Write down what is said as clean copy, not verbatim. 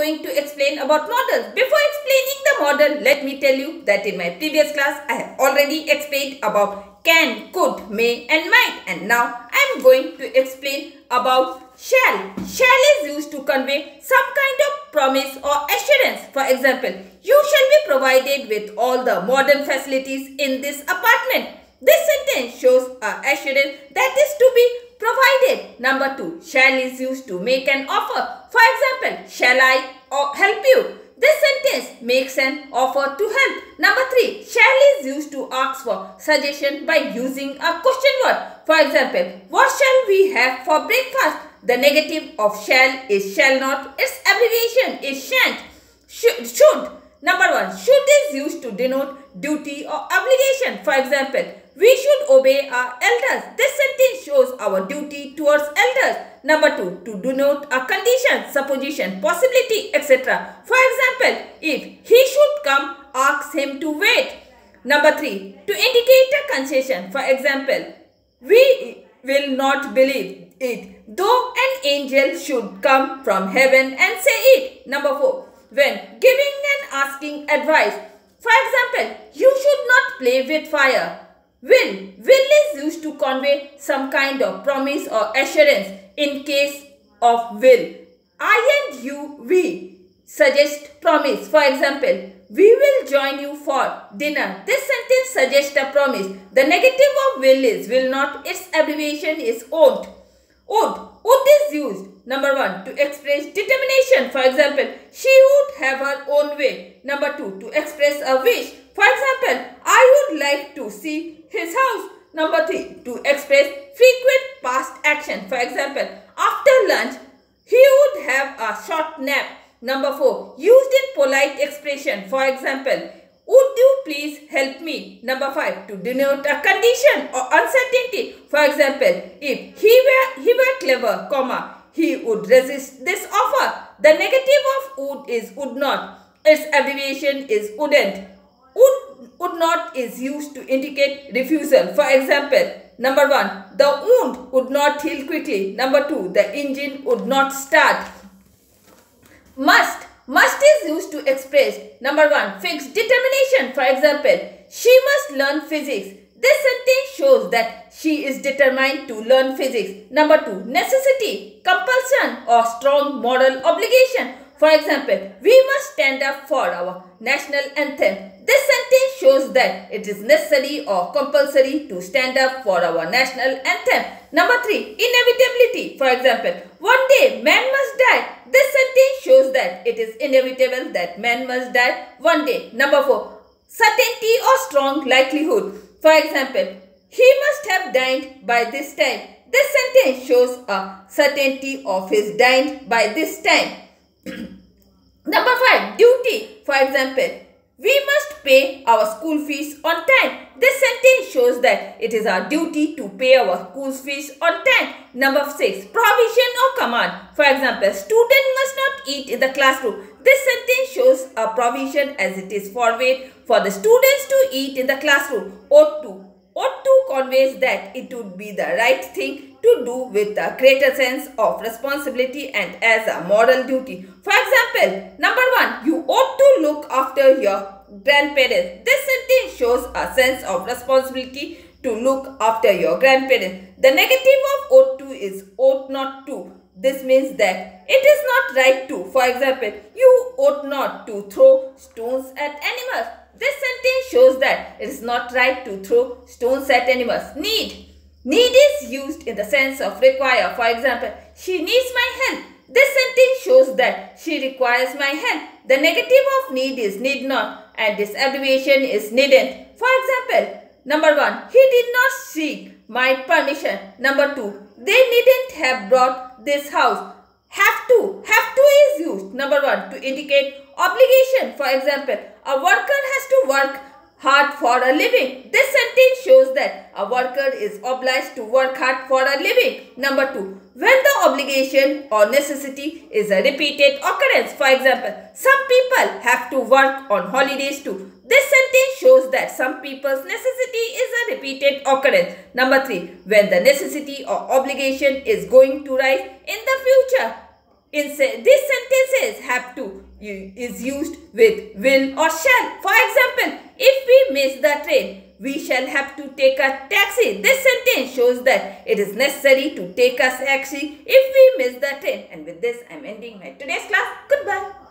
going to explain about models. Before explaining the model, let me tell you that in my previous class, I have already explained about can, could, may and might. And now I am going to explain about shall. Shall is used to convey some kind of promise or assurance. For example, you shall be provided with all the modern facilities in this apartment. This sentence shows an assurance that is to be provided. Number 2, shall is used to make an offer. For example, shall I help you? This sentence makes an offer to help. Number 3, shall is used to ask for suggestion by using a question word. For example, what shall we have for breakfast? The negative of shall is shall not. Its abbreviation is shan't. Should. Number 1, should is used to denote duty or obligation. For example, we should obey our elders. This sentence shows our duty towards elders. Number 2, to denote a condition, supposition, possibility, etc. For example, if he should come, ask him to wait. Number 3, to indicate a concession. For example, we will not believe it, though an angel should come from heaven and say it. Number 4, when giving and asking advice. For example, you should not play with fire. Will is used to convey some kind of promise or assurance. In case of will, I and you, we suggest promise. For example, we will join you for dinner. This sentence suggests a promise. The negative of will is will not. Its abbreviation is won't. Would is used. Number 1, to express determination. For example, she would have her own way. Number 2, to express a wish. For example, I would like to see his house. Number 3, to express frequent past action. For example, after lunch, he would have a short nap. Number 4, used in polite expression. For example, would you please help me? Number 5, to denote a condition or uncertainty. For example, if he were clever, comma, he would resist this offer. The negative of would is would not. Its abbreviation is wouldn't. Would not is used to indicate refusal. For example, number 1, the wound would not heal quickly. Number 2, the engine would not start. Must is used to express. Number 1, fixed determination. For example, she must learn physics. This sentence shows that she is determined to learn physics. Number 2, necessity, compulsion or strong moral obligation. For example, we must stand up for our national anthem. This sentence shows that it is necessary or compulsory to stand up for our national anthem. Number 3, inevitability. For example, one day man must die. This sentence shows that it is inevitable that man must die one day. Number 4, certainty or strong likelihood. For example, he must have died by this time. This sentence shows a certainty of his dying by this time. Number 5, duty. For example, we must pay our school fees on time. This sentence shows that it is our duty to pay our school fees on time. Number 6, provision or command. For example, student must not eat in the classroom. This sentence shows a provision as it is forbade for the students to eat in the classroom. Ought to conveys that it would be the right thing to do with a greater sense of responsibility and as a moral duty. For example, number 1, you ought to look after your grandparents. This sentence shows a sense of responsibility to look after your grandparents. The negative of ought to is ought not to. This means that it is not right to. For example, you ought not to throw stones at animals. This sentence shows that it is not right to throw stones at animals. Need is used in the sense of require. For example, she needs my help. This sentence shows that she requires my help. The negative of need is need not and this abbreviation is needn't. For example, number 1, he did not seek my permission. Number 2, they needn't have brought this house. Have to is used. Number 1, to indicate obligation. For example, a worker has to work hard for a living. This sentence shows that a worker is obliged to work hard for a living. Number 2, when the obligation or necessity is a repeated occurrence. For example, some people have to work on holidays too. This sentence shows that some people's necessity is a repeated occurrence. Number 3, when the necessity or obligation is going to rise in the future. these sentences have to is used with will or shall. For example, if we miss the train, we shall have to take a taxi. This sentence shows that it is necessary to take a taxi if we miss the train. And with this, I am ending my today's class. Goodbye.